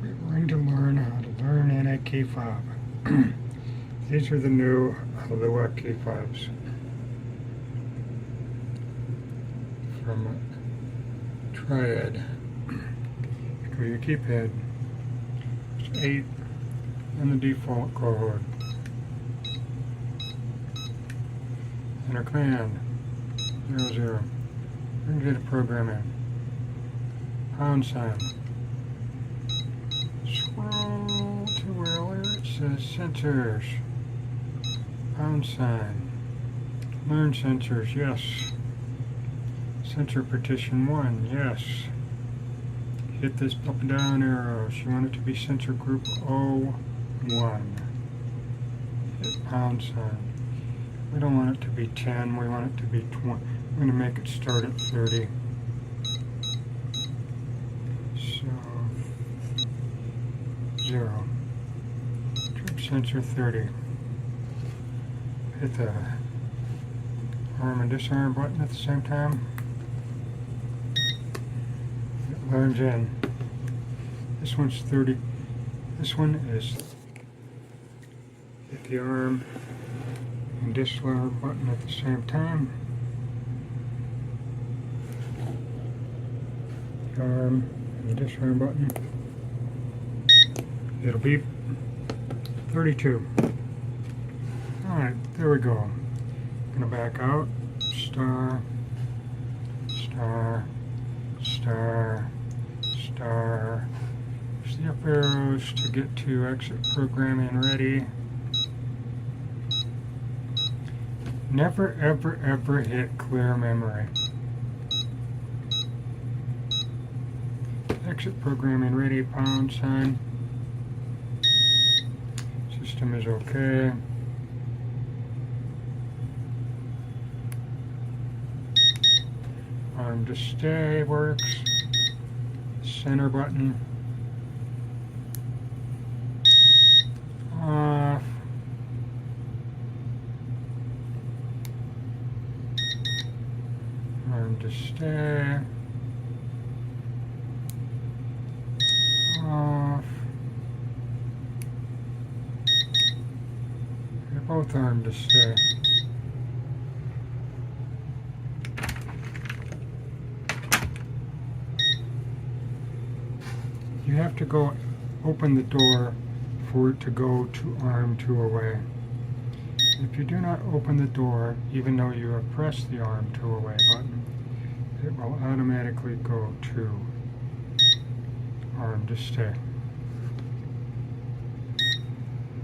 We're going to learn how to learn in a key fob. These are the new Hula key fobs from Triad. For your keypad, it's 8 in the default code. Enter command 00. We're going to get a program in. £. Scroll to where it says sensors. £. Learn sensors, yes. Sensor partition 1, yes. Hit this up and down arrows. You want it to be sensor group 01. Hit £. We don't want it to be 10, we want it to be 20. We're going to make it start at 30. So, 0. Trip sensor 30. Hit the arm and disarm button at the same time. It learns in. This one's 30. This one is hit the arm and disarm button at the same time. The arm and the disarm button. It'll beep. 32. Alright, there we go. I'm going to back out. Star, star, star, star. Use the up arrows to get to exit programming ready. Never, ever, ever hit clear memory. Exit programming ready, £. System is okay. Arm to stay works. Center button. Off. Arm to stay. Off. Both arm to stay. You have to go open the door for it to go to arm 2 away. If you do not open the door, even though you have pressed the arm 2 away button, it will automatically go to arm to stay.